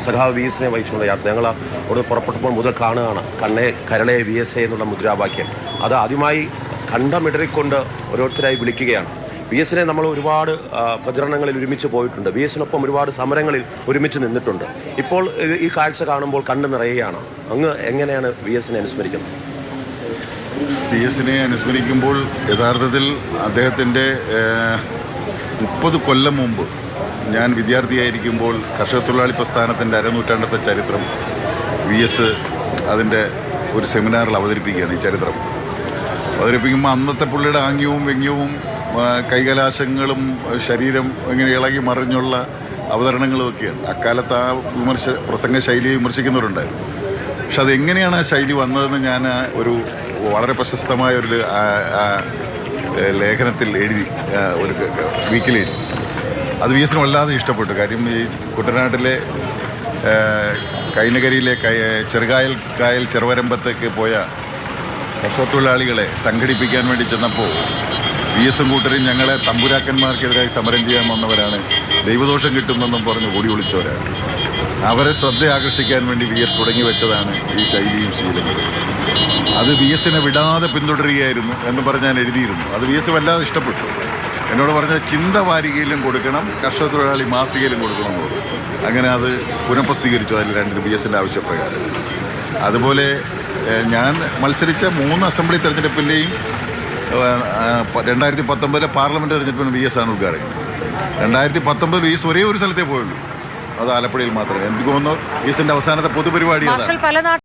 സഖാവ് വി എസിനെ വഹിച്ചുള്ള യാത്ര ഞങ്ങൾ അവിടെ പുറപ്പെട്ടപ്പോൾ മുതൽ കാണുകയാണ് കണ്ണേ കരളെ വി എസ് എ എന്നുള്ള മുദ്രാവാക്യം. അത് ആദ്യമായി കണ്ടമിടറിക്കൊണ്ട് ഓരോരുത്തരായി വിളിക്കുകയാണ്. വി എസിനെ നമ്മൾ ഒരുപാട് പ്രചരണങ്ങളിൽ ഒരുമിച്ച് പോയിട്ടുണ്ട്. വി എസിനൊപ്പം ഒരുപാട് സമരങ്ങളിൽ ഒരുമിച്ച് നിന്നിട്ടുണ്ട്. ഇപ്പോൾ ഈ കാഴ്ച കാണുമ്പോൾ കണ്ണ് നിറയുകയാണ്. അങ്ങ് എങ്ങനെയാണ് വി എസിനെ അനുസ്മരിക്കുന്നത്? വി എസിനെ അനുസ്മരിക്കുമ്പോൾ യഥാർത്ഥത്തിൽ അദ്ദേഹത്തിൻ്റെ 30 കൊല്ലം മുമ്പ് ഞാൻ വിദ്യാർത്ഥിയായിരിക്കുമ്പോൾ കർഷക തൊഴിലാളി പ്രസ്ഥാനത്തിൻ്റെ അരനൂറ്റാണ്ടത്തെ ചരിത്രം വി എസ് അതിൻ്റെ ഒരു സെമിനാറിൽ അവതരിപ്പിക്കുകയാണ്. ഈ ചരിത്രം അവതരിപ്പിക്കുമ്പോൾ അന്നത്തെ പുള്ളിയുടെ ആംഗ്യവും വ്യംഗ്യവും കൈകലാശങ്ങളും ശരീരം ഇങ്ങനെ ഇളകി മറിഞ്ഞുള്ള അവതരണങ്ങളുമൊക്കെയാണ്. അക്കാലത്ത് ആ പ്രസംഗ ശൈലിയെ വിമർശിക്കുന്നവരുണ്ടായിരുന്നു. പക്ഷെ അതെങ്ങനെയാണ് ആ ശൈലി വന്നതെന്ന് ഞാൻ ഒരു വളരെ പ്രശസ്തമായ ഒരു ലേഖനത്തിൽ എഴുതി, ഒരു വീക്കിൽ എഴുതി. അത് വി എസിന് വല്ലാതെ ഇഷ്ടപ്പെട്ടു. കാര്യം ഈ കുട്ടനാട്ടിലെ കൈനകരിയിലെ ചെറുകായൽ ചെറുവരമ്പത്തേക്ക് പോയ കർഷകത്തൊഴിലാളികളെ സംഘടിപ്പിക്കാൻ വേണ്ടി ചെന്നപ്പോൾ വി എസും കൂട്ടരും ഞങ്ങളെ തമ്പുരാക്കന്മാർക്കെതിരായി സമരം ചെയ്യാൻ വന്നവരാണ്, ദൈവദോഷം കിട്ടുമെന്നും പറഞ്ഞ് ഓടി ഒളിച്ചവരാണ്. അവരെ ശ്രദ്ധ ആകർഷിക്കാൻ വേണ്ടി വി എസ് തുടങ്ങി വെച്ചതാണ് ഈ ശൈലിയും ശീലങ്ങളും. അത് വി എസിനെ വിടാതെ പിന്തുടരുകയായിരുന്നു എന്ന് പറഞ്ഞ് ഞാൻ എഴുതിയിരുന്നു. അത് വി എസ് വല്ലാതെ ഇഷ്ടപ്പെട്ടു. എന്നോട് പറഞ്ഞ ചിന്ത വാരികയിലും കൊടുക്കണം, കർഷക തൊഴിലാളി മാസികയിലും കൊടുക്കണമെന്ന് പറഞ്ഞു. അങ്ങനെ അത് പുനഃപ്രസിദ്ധീകരിച്ചു അതിൽ 2 വി എസിൻ്റെ ആവശ്യപ്രകാരം. അതുപോലെ ഞാൻ മത്സരിച്ച 3 അസംബ്ലി തെരഞ്ഞെടുപ്പിൻ്റെയും 2019 പാർലമെൻറ്റ് തെരഞ്ഞെടുപ്പിന് വി എസ് ആണ് ഉദ്ഘാടനം. 2019 വി എസ് ഒരേ ഒരു സ്ഥലത്തേ പോയുള്ളൂ, അത് ആലപ്പുഴയിൽ മാത്രമേ. എനിക്ക് തോന്നുന്നു വി എസിൻ്റെ അവസാനത്തെ പൊതുപരിപാടി അതാണ്.